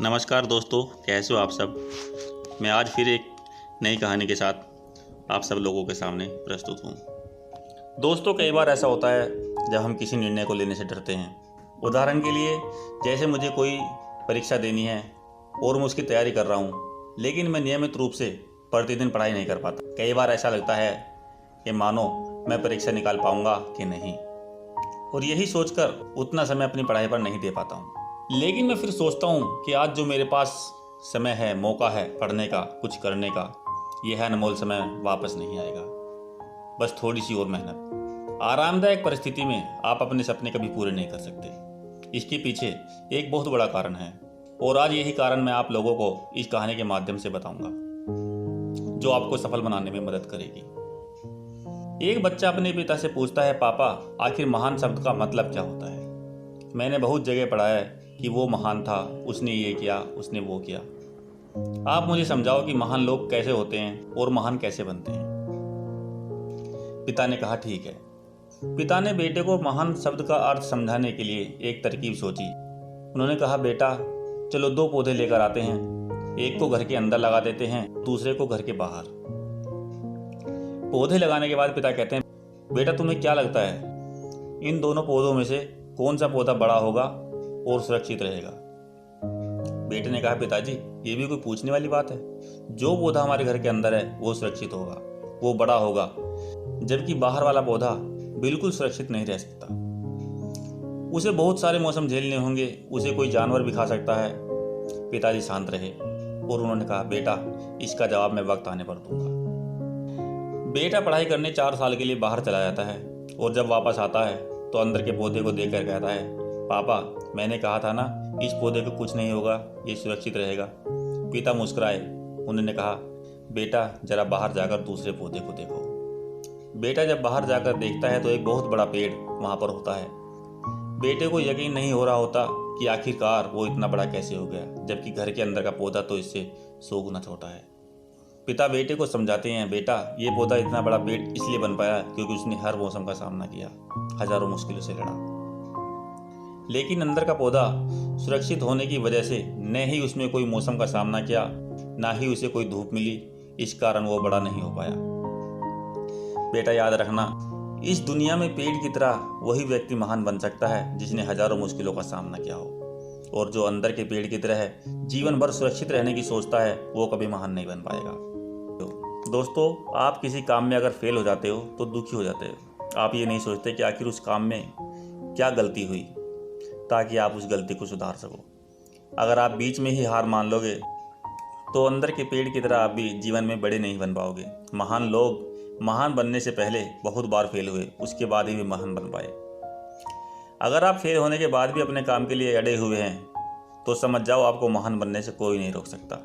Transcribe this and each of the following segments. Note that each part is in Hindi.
नमस्कार दोस्तों, कैसे हो आप सब। मैं आज फिर एक नई कहानी के साथ आप सब लोगों के सामने प्रस्तुत हूँ। दोस्तों, कई बार ऐसा होता है जब हम किसी निर्णय को लेने से डरते हैं। उदाहरण के लिए, जैसे मुझे कोई परीक्षा देनी है और मैं उसकी तैयारी कर रहा हूँ, लेकिन मैं नियमित रूप से प्रतिदिन पढ़ाई नहीं कर पाता। कई बार ऐसा लगता है कि मानो मैं परीक्षा निकाल पाऊंगा कि नहीं, और यही सोचकर उतना समय अपनी पढ़ाई पर नहीं दे पाता हूँ। लेकिन मैं फिर सोचता हूँ कि आज जो मेरे पास समय है, मौका है पढ़ने का, कुछ करने का, यह है अनमोल समय वापस नहीं आएगा। बस थोड़ी सी और मेहनत। आरामदायक परिस्थिति में आप अपने सपने कभी पूरे नहीं कर सकते। इसके पीछे एक बहुत बड़ा कारण है, और आज यही कारण मैं आप लोगों को इस कहानी के माध्यम से बताऊंगा, जो आपको सफल बनाने में मदद करेगी। एक बच्चा अपने पिता से पूछता है, पापा, आखिर महान शब्द का मतलब क्या होता है। मैंने बहुत जगह पढ़ा है कि वो महान था, उसने ये किया, उसने वो किया। आप मुझे समझाओ कि महान लोग कैसे होते हैं और महान कैसे बनते हैं। पिता ने कहा, ठीक है। पिता ने बेटे को महान शब्द का अर्थ समझाने के लिए एक तरकीब सोची। उन्होंने कहा, बेटा, चलो 2 पौधे लेकर आते हैं। एक को घर के अंदर लगा देते हैं, दूसरे को घर के बाहर। पौधे लगाने के बाद पिता कहते हैं, बेटा, तुम्हें क्या लगता है, इन दोनों पौधों में से कौन सा पौधा बड़ा होगा और सुरक्षित रहेगा। बेटे ने कहा, पिताजी, ये भी कोई पूछने वाली बात है। जो पौधा हमारे घर के अंदर है वो सुरक्षित होगा, वो बड़ा होगा, जबकि बाहर वाला पौधा बिल्कुल सुरक्षित नहीं रह सकता। उसे बहुत सारे मौसम झेलने होंगे, उसे कोई जानवर भी खा सकता है। पिताजी शांत रहे और उन्होंने कहा, बेटा, इसका जवाब मैं वक्त आने पर दूंगा। बेटा पढ़ाई करने 4 साल के लिए बाहर चला जाता है, और जब वापस आता है तो अंदर के पौधे को देखकर कहता है, पापा, मैंने कहा था ना, इस पौधे को कुछ नहीं होगा, ये सुरक्षित रहेगा। पिता मुस्कुराए। उन्होंने कहा, बेटा, जरा बाहर जाकर दूसरे पौधे को देखो। बेटा जब बाहर जाकर देखता है तो एक बहुत बड़ा पेड़ वहां पर होता है। बेटे को यकीन नहीं हो रहा होता कि आखिरकार वो इतना बड़ा कैसे हो गया, जबकि घर के अंदर का पौधा तो इससे 100 गुना छोटा है। पिता बेटे को समझाते हैं, बेटा, ये पौधा इतना बड़ा पेड़ इसलिए बन पाया क्योंकि उसने हर मौसम का सामना किया, हजारों मुश्किलों से लड़ा। लेकिन अंदर का पौधा सुरक्षित होने की वजह से न ही उसमें कोई मौसम का सामना किया, ना ही उसे कोई धूप मिली, इस कारण वो बड़ा नहीं हो पाया। बेटा, याद रखना, इस दुनिया में पेड़ की तरह वही व्यक्ति महान बन सकता है जिसने हजारों मुश्किलों का सामना किया हो, और जो अंदर के पेड़ की तरह है, जीवन भर सुरक्षित रहने की सोचता है, वो कभी महान नहीं बन पाएगा। दोस्तों, आप किसी काम में अगर फेल हो जाते हो तो दुखी हो जाते हो। आप ये नहीं सोचते कि आखिर उस काम में क्या गलती हुई, ताकि आप उस गलती को सुधार सको। अगर आप बीच में ही हार मान लोगे तो अंदर के पेड़ की तरह आप भी जीवन में बड़े नहीं बन पाओगे। महान लोग महान बनने से पहले बहुत बार फेल हुए, उसके बाद ही वे महान बन पाए। अगर आप फेल होने के बाद भी अपने काम के लिए अड़े हुए हैं तो समझ जाओ, आपको महान बनने से कोई नहीं रोक सकता।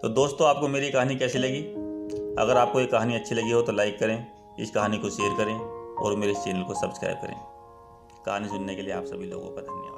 तो दोस्तों, आपको मेरी कहानी कैसी लगी? अगर आपको ये कहानी अच्छी लगी हो तो लाइक करें, इस कहानी को शेयर करें और मेरे चैनल को सब्सक्राइब करें। कहानी सुनने के लिए आप सभी लोगों का धन्यवाद।